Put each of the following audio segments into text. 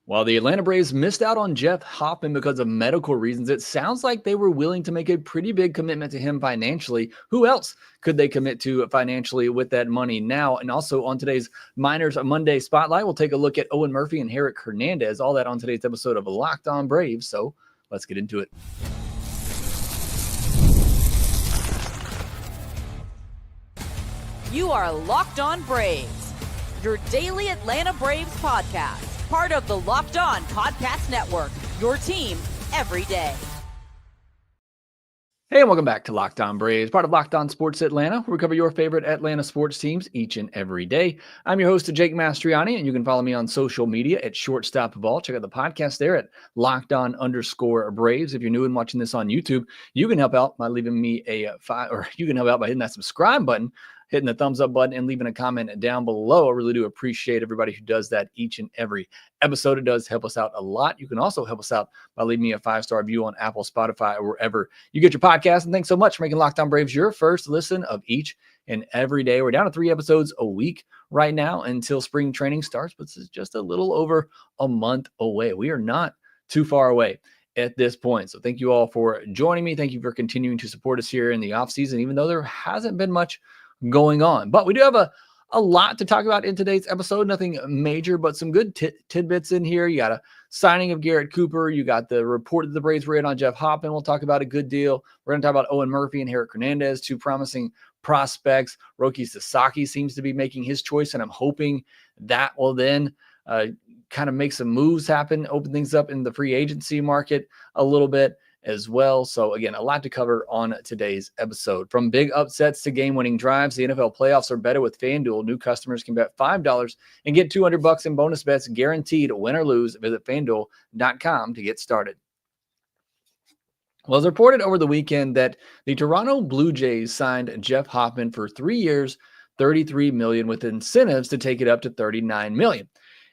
While the Atlanta Braves missed out on Jeff Hoffman because of medical reasons, it sounds like they were willing to make a pretty big commitment to him financially. Who else could they commit to financially with that money now? And also on today's Miners Monday Spotlight, we'll take a look at Owen Murphy and Eryk Hernandez. All that on today's episode of Locked On Braves. So let's get into it. You are Locked On Braves, your daily Atlanta Braves podcast. Part of the Locked On Podcast Network, your team every day. Hey, and welcome back to Locked On Braves, part of Locked On Sports Atlanta, where we cover your favorite Atlanta sports teams each and every day. I'm your host, Jake Mastriani, and you can follow me on social media at Shortstop Check out the podcast there at LockedOn_Braves. If you're new and watching this on YouTube, you can help out by leaving me you can help out by hitting that subscribe button, hitting the thumbs up button, and leaving a comment down below. I really do appreciate everybody who does that each and every episode. It does help us out a lot. You can also help us out by leaving me a 5-star review on Apple, Spotify, or wherever you get your podcast. And thanks so much for making Locked On Braves your first listen of each and every day. We're down to 3 episodes a week right now until spring training starts, but this is just a little over a month away. We are not too far away at this point. So thank you all for joining me. Thank you for continuing to support us here in the offseason, even though there hasn't been much going on. But we do have a lot to talk about in today's episode. Nothing major, but some good tidbits in here. You got a signing of Garrett Cooper. You got the report that the Braves were in on Jeff Hoffman. We'll talk about a good deal. We're going to talk about Owen Murphy and Eryk Hernandez, 2 promising prospects. Roki Sasaki seems to be making his choice, and I'm hoping that will then kind of make some moves happen, open things up in the free agency market a little bit as well. So again, a lot to cover on today's episode. From big upsets to game-winning drives, the NFL playoffs are better with FanDuel. New customers can bet $5 and get $200 in bonus bets guaranteed, win or lose. Visit FanDuel.com to get started. Well, it was reported over the weekend that the Toronto Blue Jays signed Jeff Hoffman for 3 years, $33 million, with incentives to take it up to $39 million.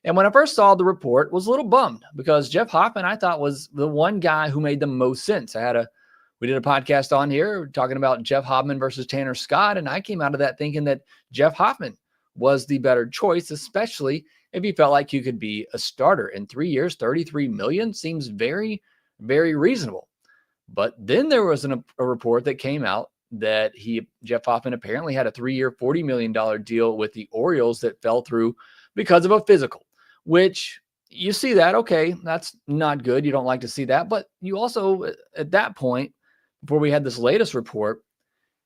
And when I first saw the report, was a little bummed because Jeff Hoffman, I thought, was the one guy who made the most sense. We did a podcast on here talking about Jeff Hoffman versus Tanner Scott, and I came out of that thinking that Jeff Hoffman was the better choice, especially if he felt like he could be a starter. In 3 years, $33 million seems very, very reasonable. But then there was a report that came out that Jeff Hoffman apparently had a 3-year, $40 million deal with the Orioles that fell through because of a physical. Which you see that, okay, that's not good. You don't like to see that. But you also, at that point, before we had this latest report,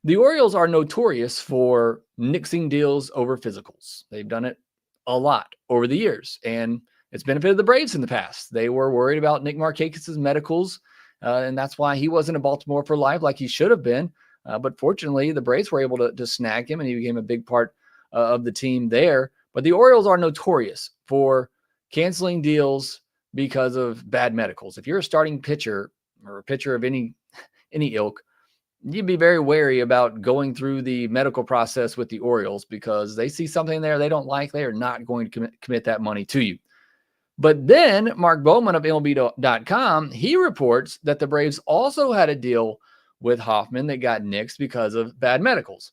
the Orioles are notorious for nixing deals over physicals. They've done it a lot over the years, and it's benefited the Braves in the past. They were worried about Nick Markakis' medicals, and that's why he wasn't in Baltimore for life like he should have been. But fortunately, the Braves were able to snag him, and he became a big part of the team there. But the Orioles are notorious for canceling deals because of bad medicals. If you're a starting pitcher or a pitcher of any ilk, you'd be very wary about going through the medical process with the Orioles because they see something there they don't like. They are not going to commit that money to you. But then Mark Bowman of MLB.com, he reports that the Braves also had a deal with Hoffman that got nixed because of bad medicals.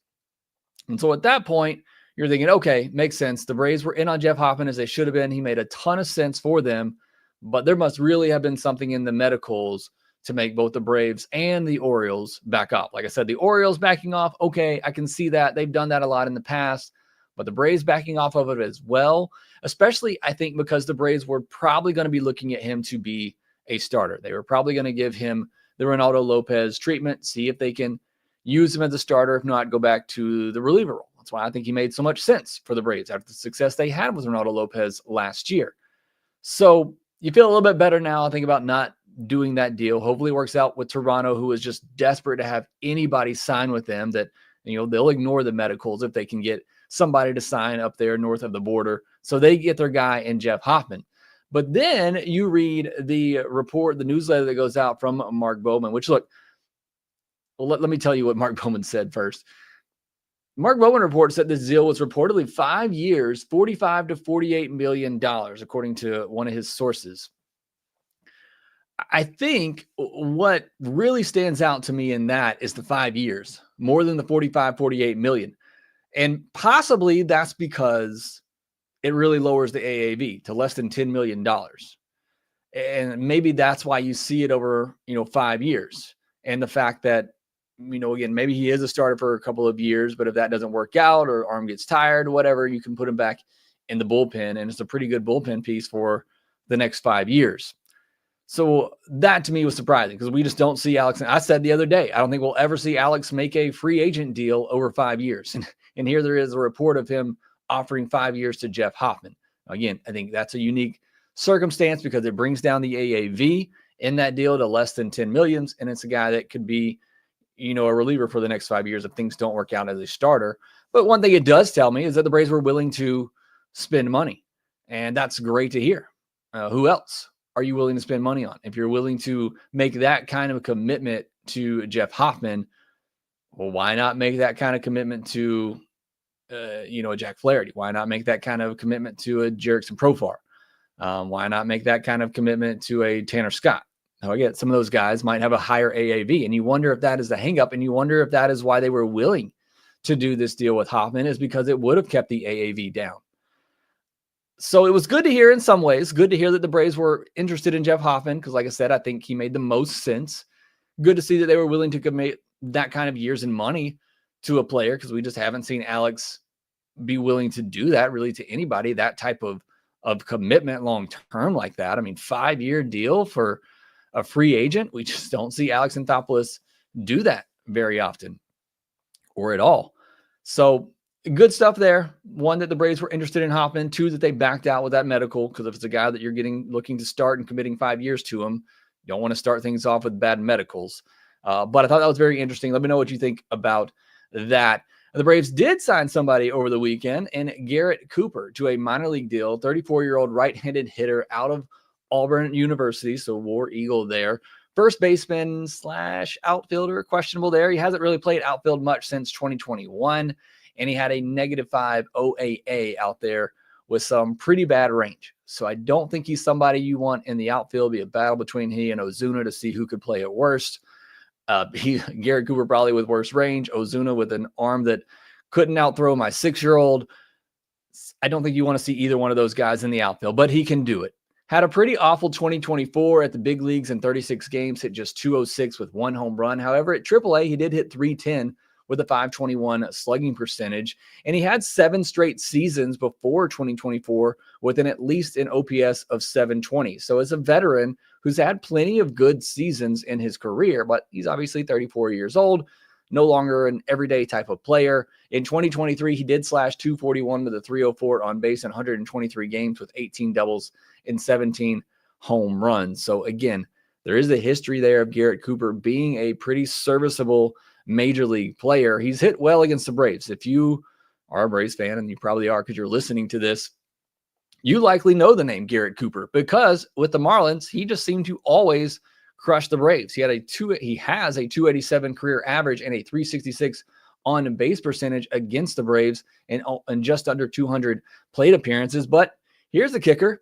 And so at that point, you're thinking, okay, makes sense. The Braves were in on Jeff Hoffman as they should have been. He made a ton of sense for them, but there must really have been something in the medicals to make both the Braves and the Orioles back off. Like I said, the Orioles backing off, okay, I can see that. They've done that a lot in the past, but the Braves backing off of it as well, especially I think because the Braves were probably going to be looking at him to be a starter. They were probably going to give him the Ronaldo Lopez treatment, see if they can use him as a starter. If not, go back to the reliever role. That's why I think he made so much sense for the Braves after the success they had with Ronaldo Lopez last year. So you feel a little bit better now, I think, about not doing that deal. Hopefully it works out with Toronto, who is just desperate to have anybody sign with them, that, they'll ignore the medicals if they can get somebody to sign up there north of the border. So they get their guy in Jeff Hoffman. But then you read the report, the newsletter that goes out from Mark Bowman, which, look, let me tell you what Mark Bowman said first. Mark Bowman reports that this deal was reportedly 5 years, $45 to $48 million, according to one of his sources. I think what really stands out to me in that is the 5 years, more than the 48 million. And possibly that's because it really lowers the AAV to less than $10 million. And maybe that's why you see it over, 5 years. And the fact that, again, maybe he is a starter for a couple of years, but if that doesn't work out or arm gets tired or whatever, you can put him back in the bullpen. And it's a pretty good bullpen piece for the next 5 years. So that to me was surprising because we just don't see Alex. I said the other day, I don't think we'll ever see Alex make a free agent deal over 5 years. And here there is a report of him offering 5 years to Jeff Hoffman. Again, I think that's a unique circumstance because it brings down the AAV in that deal to less than 10 million. And it's a guy that could be, a reliever for the next 5 years if things don't work out as a starter. But one thing it does tell me is that the Braves were willing to spend money. And that's great to hear. Who else are you willing to spend money on? If you're willing to make that kind of a commitment to Jeff Hoffman, well, why not make that kind of commitment to, a Jack Flaherty? Why not make that kind of commitment to a Jerickson Profar? Why not make that kind of commitment to a Tanner Scott? Now, again, some of those guys might have a higher AAV, and you wonder if that is the hang up, and you wonder if that is why they were willing to do this deal with Hoffman, is because it would have kept the AAV down. So it was good to hear in some ways, good to hear that the Braves were interested in Jeff Hoffman, because like I said, I think he made the most sense. Good to see that they were willing to commit that kind of years and money to a player, because we just haven't seen Alex be willing to do that really to anybody, that type of commitment long-term like that. I mean, 5-year deal for a free agent. We just don't see Alex Anthopoulos do that very often or at all. So good stuff there. One, that the Braves were interested in Hoffman. Two, that they backed out with that medical, because if it's a guy that you're looking to start and committing 5 years to him, you don't want to start things off with bad medicals. But I thought that was very interesting. Let me know what you think about that. The Braves did sign somebody over the weekend, and Garrett Cooper, to a minor league deal, 34-year-old right-handed hitter out of Auburn University, so War Eagle there. First baseman / outfielder, questionable there. He hasn't really played outfield much since 2021, and he had a -5 OAA out there with some pretty bad range. So I don't think he's somebody you want in the outfield. Be a battle between he and Ozuna to see who could play at worst. Garrett Cooper probably with worse range. Ozuna with an arm that couldn't outthrow my 6-year-old. I don't think you want to see either one of those guys in the outfield, but he can do it. Had a pretty awful 2024 at the big leagues in 36 games, hit just 206 with 1 home run. However, at AAA, he did hit 310 with a 521 slugging percentage. And he had 7 straight seasons before 2024 with at least an OPS of 720. So as a veteran who's had plenty of good seasons in his career, but he's obviously 34 years old, no longer an everyday type of player. In 2023, he did slash 241 with a 304 on base in 123 games with 18 doubles and 17 home runs. So again, there is a history there of Garrett Cooper being a pretty serviceable major league player. He's hit well against the Braves. If you are a Braves fan, and you probably are because you're listening to this, you likely know the name Garrett Cooper, because with the Marlins, he just seemed to always crush the Braves. He has a 287 career average and a 366 on base percentage against the Braves, and just under 200 plate appearances. But here's the kicker.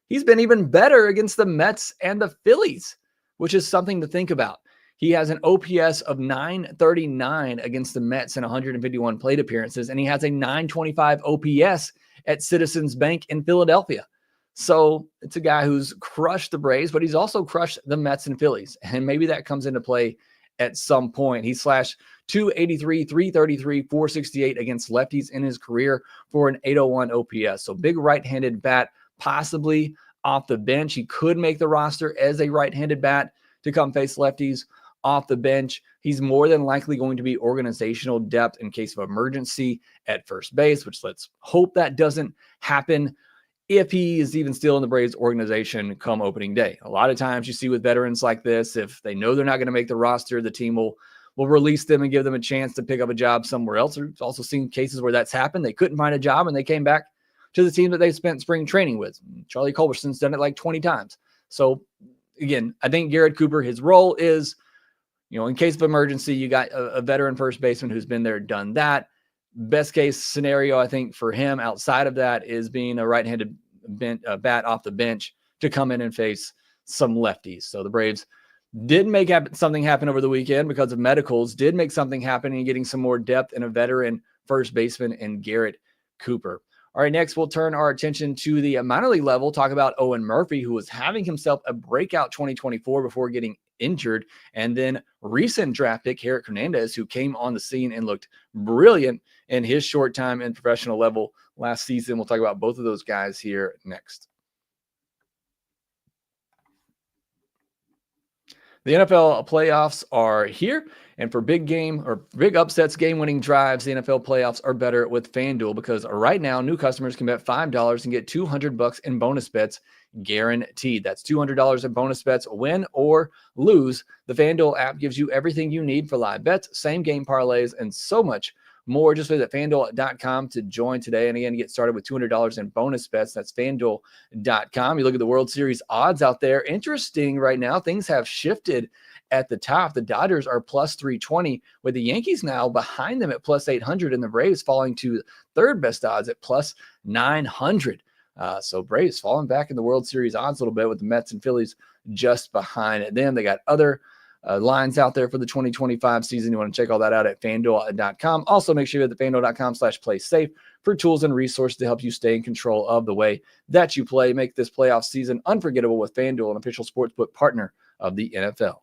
He's been even better against the Mets and the Phillies, which is something to think about. He has an OPS of 939 against the Mets in 151 plate appearances, and he has a 925 OPS at Citizens Bank in Philadelphia. So it's a guy who's crushed the Braves, but he's also crushed the Mets and Phillies. And maybe that comes into play at some point. He slashed 283, 333, 468 against lefties in his career for an 801 OPS. So big right-handed bat, possibly off the bench. He could make the roster as a right-handed bat to come face lefties off the bench. He's more than likely going to be organizational depth in case of emergency at first base, which let's hope that doesn't happen if he is even still in the Braves organization come opening day. A lot of times you see with veterans like this, if they know they're not going to make the roster, the team will release them and give them a chance to pick up a job somewhere else. We've also seen cases where that's happened. They couldn't find a job and they came back to the team that they spent spring training with. Charlie Culberson's done it like 20 times. So again, I think Garrett Cooper, his role is, in case of emergency, you got a veteran first baseman who's been there, done that. Best case scenario, I think, for him outside of that is being a right-handed bat off the bench to come in and face some lefties. So the Braves did make something happen over the weekend because of medicals, did make something happen in getting some more depth in a veteran first baseman in Garrett Cooper. All right, next we'll turn our attention to the minor league level, talk about Owen Murphy, who was having himself a breakout 2024 before getting injured, and then recent draft pick Eryk Hernandez, who came on the scene and looked brilliant in his short time in professional level last season. We'll talk about both of those guys here next. The NFL playoffs are here, and for big game or big upsets, game-winning drives, the NFL playoffs are better with FanDuel because right now new customers can bet $5 and get $200 in bonus bets guaranteed. That's $200 in bonus bets, win or lose. The FanDuel app gives you everything you need for live bets, same game parlays, and so much more. Just visit FanDuel.com to join today. And again, get started with $200 in bonus bets. That's FanDuel.com. You look at the World Series odds out there. Interesting right now. Things have shifted at the top. The Dodgers are plus 320, with the Yankees now behind them at plus 800, and the Braves falling to third best odds at plus 900. So Braves falling back in the World Series odds a little bit, with the Mets and Phillies just behind them. They got other lines out there for the 2025 season. You want to check all that out at FanDuel.com. Also, make sure you go to FanDuel.com/playsafe for tools and resources to help you stay in control of the way that you play. Make this playoff season unforgettable with FanDuel, an official sportsbook partner of the NFL.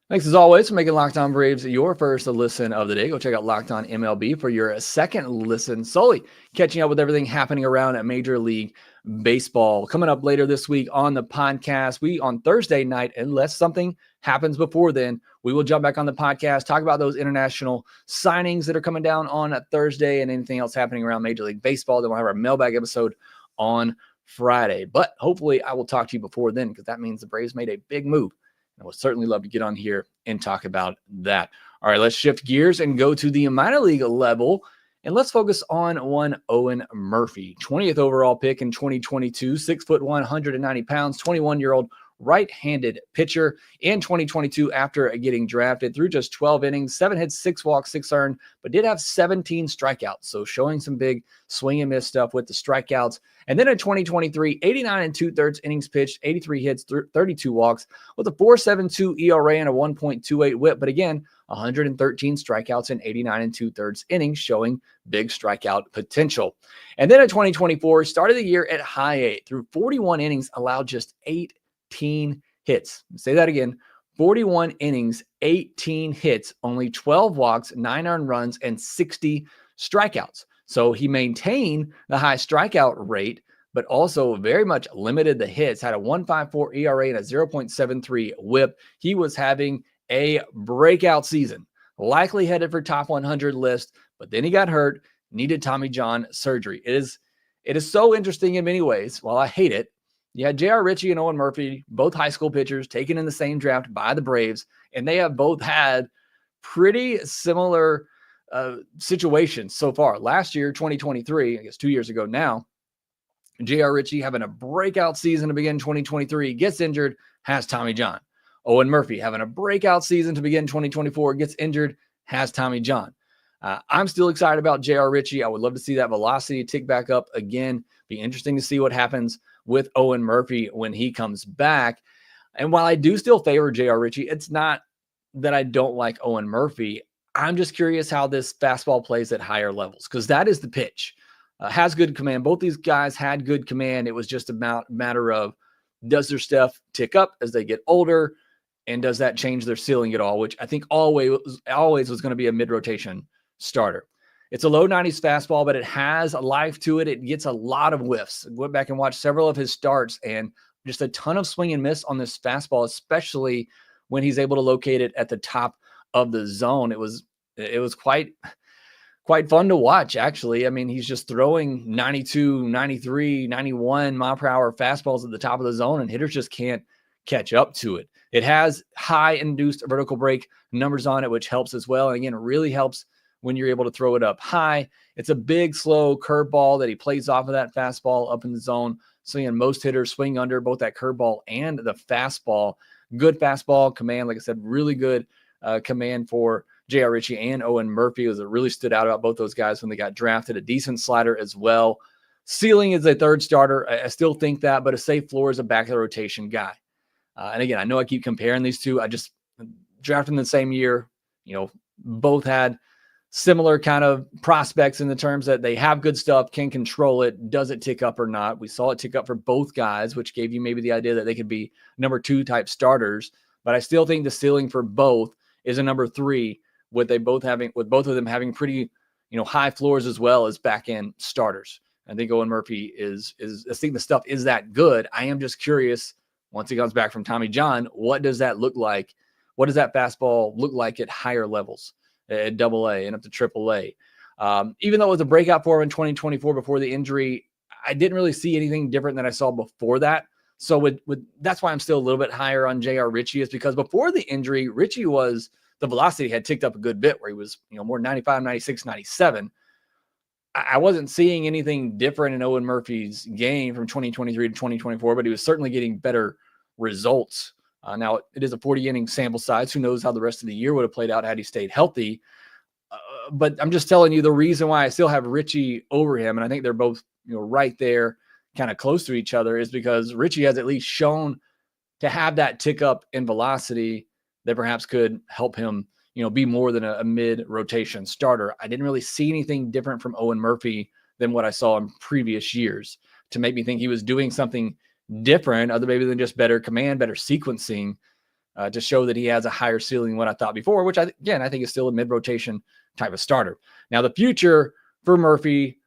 Thanks as always for making Locked On Braves your first listen of the day. Go check out Locked On MLB for your second listen, solely catching up with everything happening around at Major League Baseball. Coming up later this week on the podcast, on Thursday night, unless something happens before then, we will jump back on the podcast, talk about those international signings that are coming down on a Thursday and anything else happening around Major League Baseball. Then we'll have our mailbag episode on Friday. But hopefully I will talk to you before then, because that means the Braves made a big move. I would certainly love to get on here and talk about that. All right, let's shift gears and go to the minor league level. And let's focus on one Owen Murphy, 20th overall pick in 2022, 6'1", 190 pounds, 21-year-old right-handed pitcher in 2022 after getting drafted. Through just 12 innings, 7 hits, 6 walks, 6 earned, but did have 17 strikeouts. So showing some big swing and miss stuff with the strikeouts. And then in 2023, 89 2/3 innings pitched, 83 hits, 32 walks, with a 4.72 ERA and a 1.28 WHIP. But again, 113 strikeouts in 89 2/3 innings, showing big strikeout potential. And then in 2024, started the year at high 8, through 41 innings, allowed just 18 hits. Say that again. 41 innings, 18 hits, only 12 walks, 9 earned runs, and 60 strikeouts. So he maintained the high strikeout rate, but also very much limited the hits, had a 1.54 ERA and a 0.73 WHIP. He was having a breakout season, likely headed for top 100 list, but then he got hurt, needed Tommy John surgery. It is so interesting in many ways. While I hate it, you had J.R. Ritchie and Owen Murphy, both high school pitchers, taken in the same draft by the Braves, and they have both had pretty similar situations so far. Last year, 2023, I guess 2 years ago now, J.R. Ritchie having a breakout season to begin 2023, gets injured, has Tommy John. Owen Murphy having a breakout season to begin 2024, gets injured, has Tommy John. I'm still excited about J.R. Ritchie. I would love to see that velocity tick back up again. Be interesting to see what happens with Owen Murphy when he comes back. And while I do still favor J.R. Ritchie, it's not that I don't like Owen Murphy. I'm just curious how this fastball plays at higher levels, because that is the pitch. Has good command. Both these guys had good command. It was just a matter of, does their stuff tick up as they get older, and does that change their ceiling at all, which I think always was going to be a mid-rotation starter. It's a low 90s fastball, but it has a life to it. It gets a lot of whiffs. I went back and watched several of his starts, and just a ton of swing and miss on this fastball, especially when he's able to locate it at the top of the zone. It was quite fun to watch, actually. I mean, he's just throwing 92, 93, 91 mile per hour fastballs at the top of the zone, and hitters just can't catch up to it. It has high induced vertical break numbers on it, which helps as well. And again, it really helps when you're able to throw it up high. It's a big, slow curveball that he plays off of that fastball up in the zone. So again, most hitters swing under both that curveball and the fastball. Good fastball command. Like I said, really good command for J.R. Ritchie and Owen Murphy. It really stood out about both those guys when they got drafted. A decent slider as well. Ceiling is a third starter. I still think that, but a safe floor is a back of the rotation guy. And again, I know I keep comparing these two. I just drafted them the same year. Both had similar kind of prospects in the terms that they have good stuff, can control it. Does it tick up or not? We saw it tick up for both guys, which gave you maybe the idea that they could be number 2 type starters. But I still think the ceiling for both is a number 3, with both of them having pretty, high floors as well as back end starters. I think Owen Murphy is I think the stuff is that good. I am just curious, once he comes back from Tommy John, what does that look like? What does that fastball look like at higher levels, at AA and up to AAA? Even though it was a breakout for him in 2024 before the injury, I didn't really see anything different than I saw before that. So that's why I'm still a little bit higher on J.R. Ritchie, is because before the injury, Ritchie the velocity had ticked up a good bit, where he was, more 95, 96, 97. I wasn't seeing anything different in Owen Murphy's game from 2023 to 2024, but he was certainly getting better results. Now, it is a 40-inning sample size. Who knows how the rest of the year would have played out had he stayed healthy. But I'm just telling you the reason why I still have Ritchie over him, and I think they're both right there, kind of close to each other, is because Ritchie has at least shown to have that tick up in velocity that perhaps could help him be more than a mid-rotation starter. I didn't really see anything different from Owen Murphy than what I saw in previous years to make me think he was doing something different, other maybe than just better command, better sequencing, to show that he has a higher ceiling than what I thought before, which I think is still a mid-rotation type of starter. Now, the future for Murphy,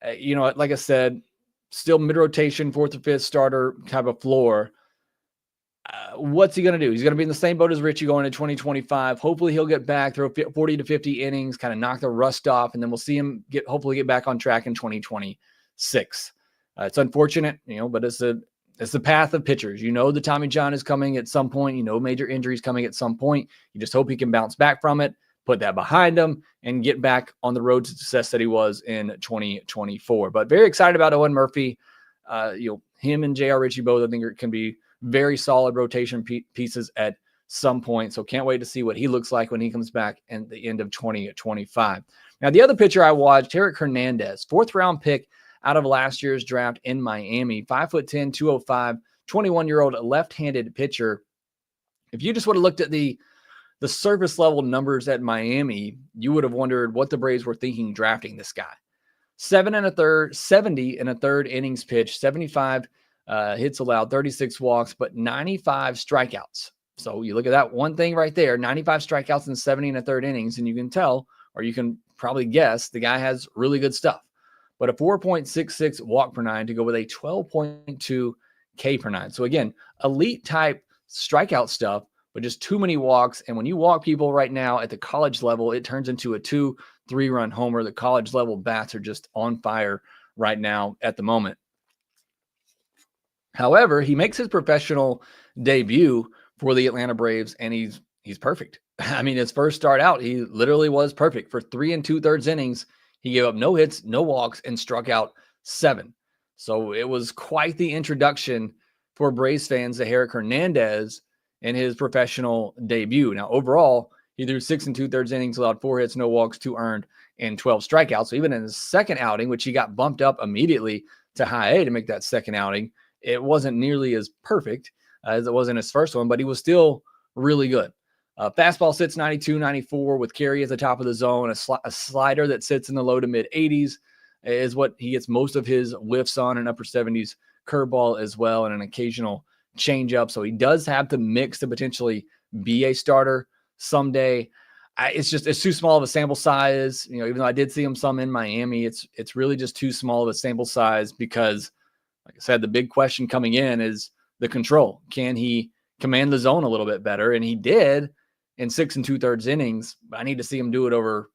like I said, still mid-rotation, 4th or 5th starter type of floor. What's he going to do? He's going to be in the same boat as Ritchie going into 2025. Hopefully he'll get back, throw 40 to 50 innings, kind of knock the rust off, and then we'll see him hopefully get back on track in 2026. It's unfortunate, but it's the path of pitchers. The Tommy John is coming at some point. Major injuries coming at some point. You just hope he can bounce back from it, put that behind him, and get back on the road to success that he was in 2024. But very excited about Owen Murphy. Him and J.R. Ritchie both, I think, can be very solid rotation pieces at some point. So can't wait to see what he looks like when he comes back at the end of 2025. Now, the other pitcher I watched, Eryk Hernandez, 4th round pick out of last year's draft in Miami, 5'10", 205, 21-year-old left-handed pitcher. If you just would have looked at the surface level numbers at Miami, you would have wondered what the Braves were thinking drafting this guy. 70 and a third innings pitched, 75 hits allowed, 36 walks, but 95 strikeouts. So you look at that one thing right there, 95 strikeouts in 70 and a third innings, and you can tell, or you can probably guess, the guy has really good stuff. But a 4.66 walk per nine to go with a 12.2 K per nine. So again, elite type strikeout stuff, but just too many walks. And when you walk people right now at the college level, it turns into a 2-3 run homer. The college level bats are just on fire right now at the moment. However, he makes his professional debut for the Atlanta Braves, and he's perfect. I mean, his first start out, he literally was perfect. For 3 2/3 innings, he gave up no hits, no walks, and struck out 7. So it was quite the introduction for Braves fans to Eryk Hernandez in his professional debut. Now, overall, he threw 6 2/3 innings, allowed 4 hits, no walks, 2 earned, and 12 strikeouts. So even in his second outing, which he got bumped up immediately to high A to make that second outing, it wasn't nearly as perfect as it was in his first one, but he was still really good. Fastball sits 92, 94 with carry at the top of the zone. A slider that sits in the low to mid 80s is what he gets most of his whiffs on, an upper 70s curveball as well, and an occasional changeup. So he does have the mix to potentially be a starter someday. It's too small of a sample size. Even though I did see him some in Miami, it's really just too small of a sample size because, like I said, the big question coming in is the control. Can he command the zone a little bit better? And he did in 6 2/3 innings, but I need to see him do it over,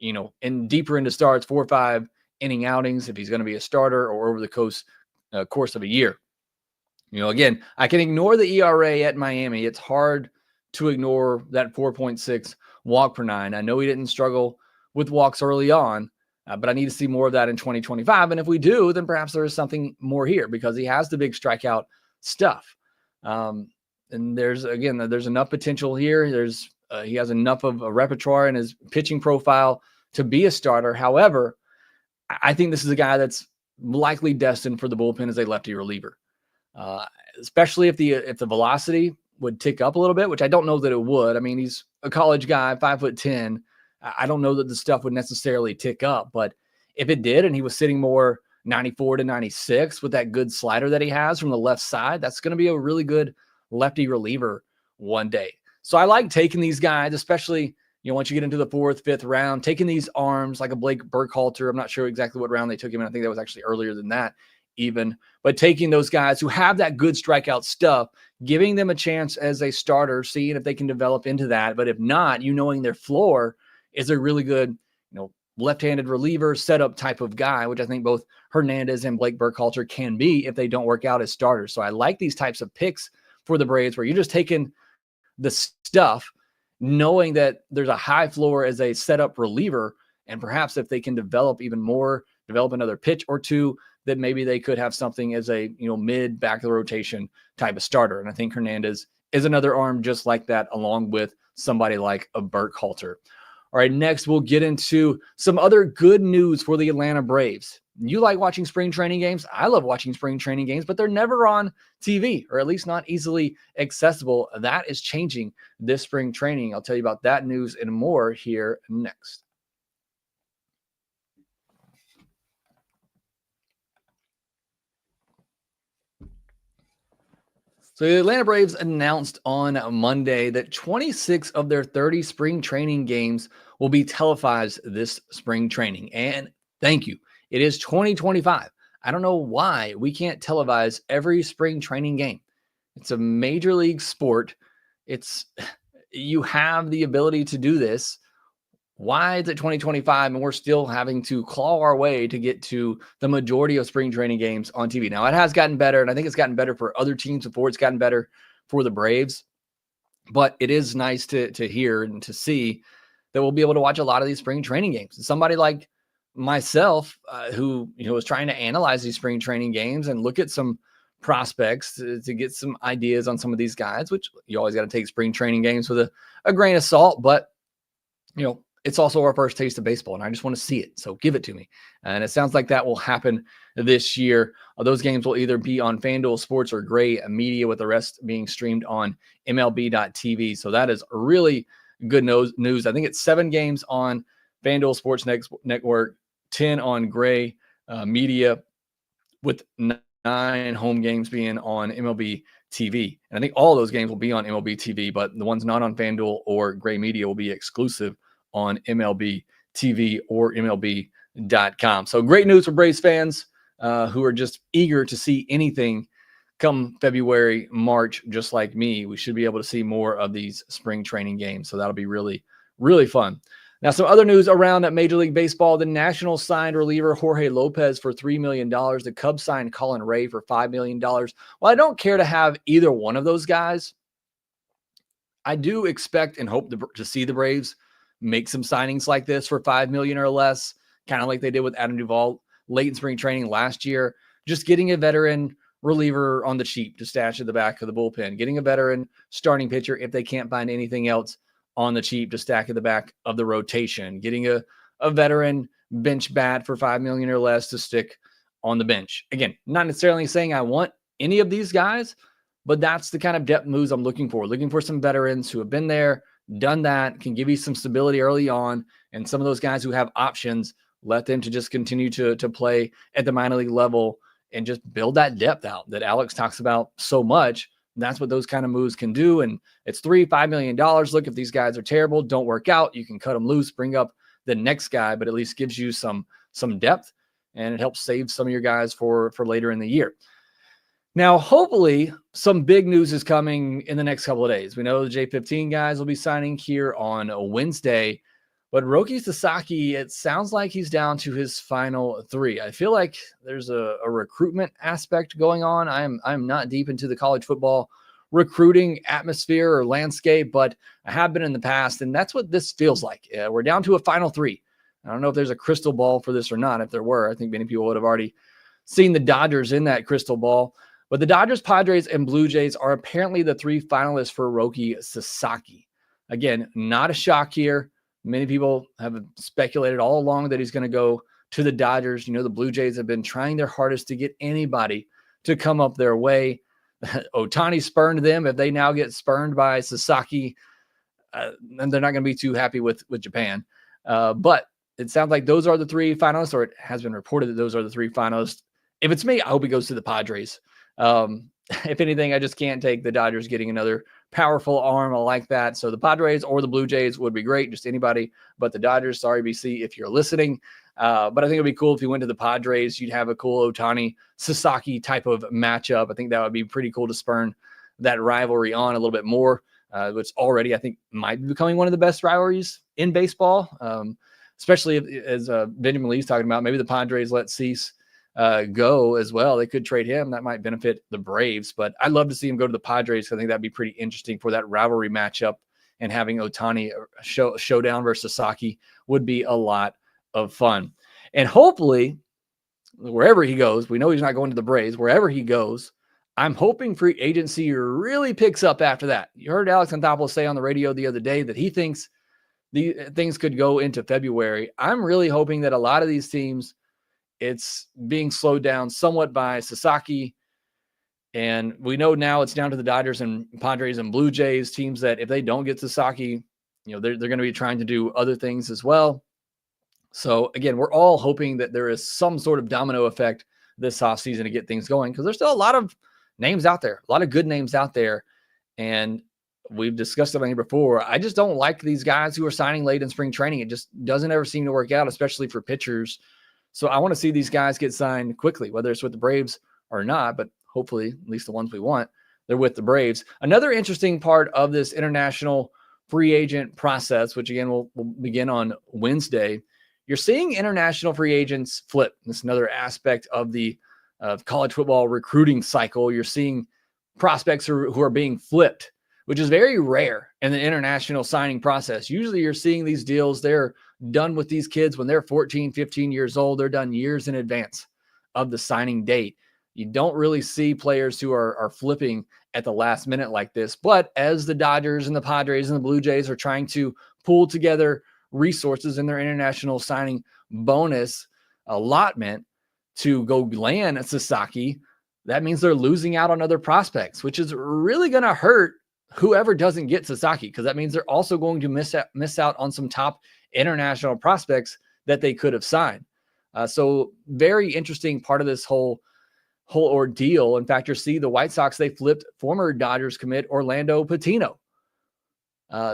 in deeper into starts, 4 or 5 inning outings if he's going to be a starter, or over the course of a year. Again, I can ignore the ERA at Miami. It's hard to ignore that 4.6 walk per nine. I know he didn't struggle with walks early on, but I need to see more of that in 2025. And if we do, then perhaps there is something more here because he has the big strikeout stuff. And there's enough potential here. He has enough of a repertoire in his pitching profile to be a starter. However, I think this is a guy that's likely destined for the bullpen as a lefty reliever, especially if the velocity would tick up a little bit, which I don't know that it would. I mean, he's a college guy, 5'10". I don't know that the stuff would necessarily tick up, but if it did and he was sitting more 94 to 96 with that good slider that he has from the left side, that's going to be a really good lefty reliever one day. So I like taking these guys, especially, once you get into the 4th, 5th round, taking these arms like a Blake Burkhalter. I'm not sure exactly what round they took him in. I think that was actually earlier than that even, but taking those guys who have that good strikeout stuff, giving them a chance as a starter, seeing if they can develop into that. But if not, knowing their floor is a really good, left-handed reliever setup type of guy, which I think both Hernandez and Blake Burkhalter can be if they don't work out as starters. So I like these types of picks for the Braves where you're just taking the stuff, knowing that there's a high floor as a setup reliever, and perhaps if they can develop even more, develop another pitch or two, that maybe they could have something as a mid back of the rotation type of starter. And I think Hernandez is another arm just like that, along with somebody like a Burkhalter. All right, next we'll get into some other good news for the Atlanta Braves. You like watching spring training games? I love watching spring training games, but they're never on TV, or at least not easily accessible. That is changing this spring training. I'll tell you about that news and more here next. So the Atlanta Braves announced on Monday that 26 of their 30 spring training games will be televised this spring training. And thank you. It is 2025. I don't know why we can't televise every spring training game. It's a major league sport. You have the ability to do this. Why is it 2025 and we're still having to claw our way to get to the majority of spring training games on TV? Now, it has gotten better, and I think it's gotten better for other teams before it's gotten better for the Braves. But it is nice to hear and to see that we'll be able to watch a lot of these spring training games. Somebody like myself who was trying to analyze these spring training games and look at some prospects to get some ideas on some of these guys, which you always got to take spring training games with a grain of salt. But, it's also our first taste of baseball, and I just want to see it. So give it to me. And it sounds like that will happen this year. Those games will either be on FanDuel Sports or Gray Media, with the rest being streamed on MLB.tv. So that is really good news. I think it's 7 games on FanDuel Sports Network, 10 on Gray Media, with 9 home games being on MLB TV. And I think all those games will be on MLB TV, but the ones not on FanDuel or Gray Media will be exclusive on MLB TV or MLB.com. So great news for Braves fans who are just eager to see anything come February, March, just like me. We should be able to see more of these spring training games. So that'll be really, really fun. Now, some other news around Major League Baseball. The Nationals signed reliever Jorge Lopez for $3 million. The Cubs signed Colin Ray for $5 million. Well, I don't care to have either one of those guys. I do expect and hope to see the Braves make some signings like this for $5 million or less, kind of like they did with Adam Duvall late in spring training last year. Just getting a veteran reliever on the cheap to stash at the back of the bullpen, getting a veteran starting pitcher if they can't find anything else on the cheap to stack at the back of the rotation, getting a veteran bench bat for $5 million or less to stick on the bench. Again, not necessarily saying I want any of these guys, but that's the kind of depth moves I'm looking for some veterans who have been there, done that, can give you some stability early on. And some of those guys who have options, let them to just continue to play at the minor league level and just build that depth out that Alex talks about so much. That's what those kind of moves can do. And it's $5 million. Look, if these guys are terrible, don't work out, you can cut them loose, bring up the next guy, but at least gives you some depth, and it helps save some of your guys for later in the year. Now, hopefully, some big news is coming in the next couple of days. We know the J15 guys will be signing here on a Wednesday, but Roki Sasaki, it sounds like he's down to his final 3. I feel like there's a recruitment aspect going on. I'm not deep into the college football recruiting atmosphere or landscape, but I have been in the past, and that's what this feels like. We're down to a final 3. I don't know if there's a crystal ball for this or not. If there were, I think many people would have already seen the Dodgers in that crystal ball. But the Dodgers, Padres, and Blue Jays are apparently the 3 finalists for Roki Sasaki. Again, not a shock here. Many people have speculated all along that he's going to go to the Dodgers. The Blue Jays have been trying their hardest to get anybody to come up their way. Ohtani spurned them. If they now get spurned by Sasaki, then they're not going to be too happy with Japan. But it sounds like those are the three finalists, or it has been reported that those are the three finalists. If it's me, I hope it goes to the Padres. If anything, I just can't take the Dodgers getting another powerful arm like that. So the Padres or the Blue Jays would be great. Just anybody but the Dodgers. Sorry, BC, if you're listening. But I think it'd be cool if you went to the Padres. You'd have a cool Ohtani Sasaki type of matchup. I think that would be pretty cool to spurn that rivalry on a little bit more, which already I think might be becoming one of the best rivalries in baseball, especially as Benjamin Lee's talking about. Maybe the Padres let Cease go as well. They could trade him. That might benefit the Braves, but I'd love to see him go to the Padres. I think that'd be pretty interesting for that rivalry matchup, and having Ohtani showdown versus Sasaki would be a lot of fun. And hopefully, wherever he goes, we know he's not going to the Braves. Wherever he goes, I'm hoping free agency really picks up after that. You heard Alex Anthopoulos say on the radio the other day that he thinks the things could go into February. I'm really hoping that a lot of these teams, it's being slowed down somewhat by Sasaki. And we know now it's down to the Dodgers and Padres and Blue Jays, teams that if they don't get Sasaki, they're going to be trying to do other things as well. So again, we're all hoping that there is some sort of domino effect this offseason to get things going, because there's still a lot of names out there, a lot of good names out there. And we've discussed it on here before. I just don't like these guys who are signing late in spring training. It just doesn't ever seem to work out, especially for pitchers. So I want to see these guys get signed quickly, whether it's with the Braves or not, but hopefully at least the ones we want, they're with the Braves. Another interesting part of this international free agent process, which again, will begin on Wednesday, you're seeing international free agents flip. This is another aspect of the college football recruiting cycle. You're seeing prospects who are being flipped, which is very rare in the international signing process. Usually you're seeing these deals, they're done with these kids when they're 14, 15 years old. They're done years in advance of the signing date. You don't really see players who are flipping at the last minute like this. But as the Dodgers and the Padres and the Blue Jays are trying to pull together resources in their international signing bonus allotment to go land at Sasaki, that means they're losing out on other prospects, which is really going to hurt whoever doesn't get Sasaki, because that means they're also going to miss out on some top international prospects that they could have signed. So very interesting part of this whole ordeal. In fact, you see the White Sox, they flipped former Dodgers commit Orlando Patino.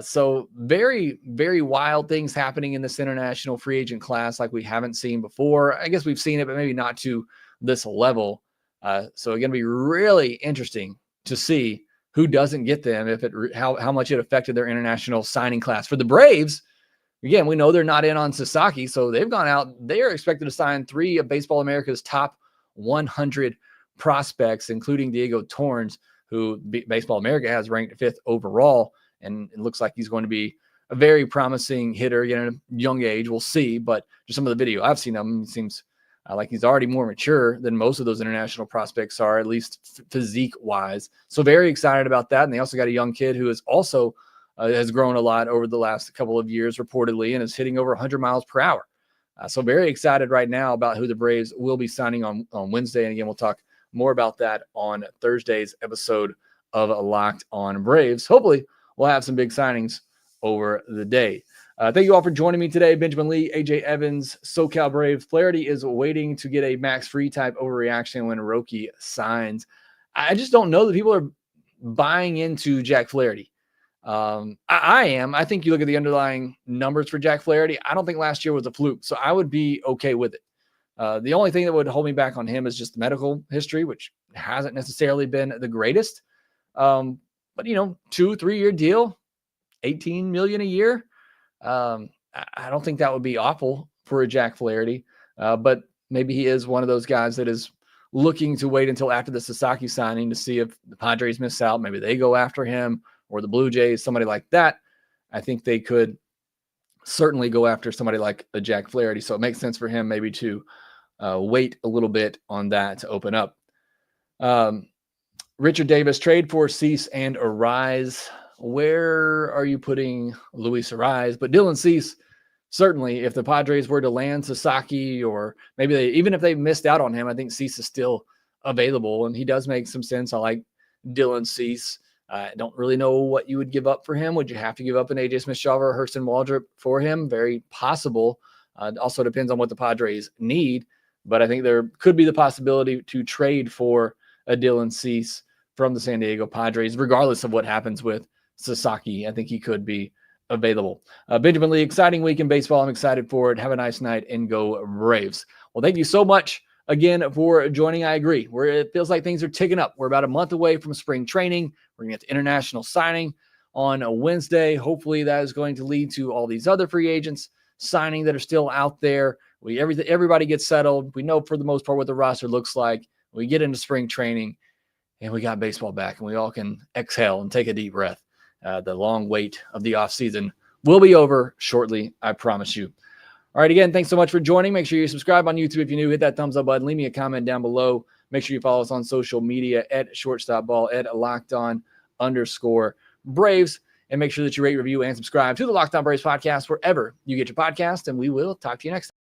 So very, very wild things happening in this international free agent class like we haven't seen before. I guess we've seen it, but maybe not to this level. So it's going to be really interesting to see who doesn't get them, how much it affected their international signing class. For the Braves, again, we know they're not in on Sasaki, so they've gone out. They are expected to sign 3 of Baseball America's top 100 prospects, including Diego Torrens, who Baseball America has ranked 5th overall. And it looks like he's going to be a very promising hitter at a young age. We'll see, but just some of the video I've seen of him, it seems like he's already more mature than most of those international prospects are, at least physique-wise. So very excited about that. And they also got a young kid who is also has grown a lot over the last couple of years, reportedly, and is hitting over 100 miles per hour. So very excited right now about who the Braves will be signing on Wednesday. And again, we'll talk more about that on Thursday's episode of Locked on Braves. Hopefully, we'll have some big signings over the day. Thank you all for joining me today. Benjamin Lee, AJ Evans, SoCal Braves. Flaherty is waiting to get a Max Free type overreaction when Roki signs. I just don't know that people are buying into Jack Flaherty. I am. I think you look at the underlying numbers for Jack Flaherty. I don't think last year was a fluke, so I would be okay with it. The only thing that would hold me back on him is just the medical history, which hasn't necessarily been the greatest. But 2-3 year deal, $18 million a year. I don't think that would be awful for a Jack Flaherty. But maybe he is one of those guys that is looking to wait until after the Sasaki signing to see if the Padres miss out. Maybe they go after him, or the Blue Jays, somebody like that. I think they could certainly go after somebody like a Jack Flaherty. So it makes sense for him maybe to wait a little bit on that to open up. Richard Davis, trade for Cease and Arise. Where are you putting Luis Arise? But Dylan Cease, certainly, if the Padres were to land Sasaki, or maybe even if they missed out on him, I think Cease is still available, and he does make some sense. I like Dylan Cease. I don't really know what you would give up for him. Would you have to give up an AJ Smith-Shawver or Hurston Waldrop for him? Very possible. It also depends on what the Padres need, but I think there could be the possibility to trade for a Dylan Cease from the San Diego Padres, regardless of what happens with Sasaki. I think he could be available. Benjamin Lee, exciting week in baseball. I'm excited for it. Have a nice night and go Braves. Well, thank you so much again for joining. I agree. It feels like things are ticking up. We're about a month away from spring training. We're going to get the international signing on a Wednesday. Hopefully that is going to lead to all these other free agents signing that are still out there. Everybody gets settled. We know for the most part what the roster looks like. We get into spring training and we got baseball back and we all can exhale and take a deep breath. The long wait of the offseason will be over shortly, I promise you. All right, again, thanks so much for joining. Make sure you subscribe on YouTube if you're new. Hit that thumbs up button. Leave me a comment down below. Make sure you follow us on social media at shortstopball, at @LockedOn_Braves. And make sure that you rate, review, and subscribe to the Locked On Braves podcast wherever you get your podcast. And we will talk to you next time.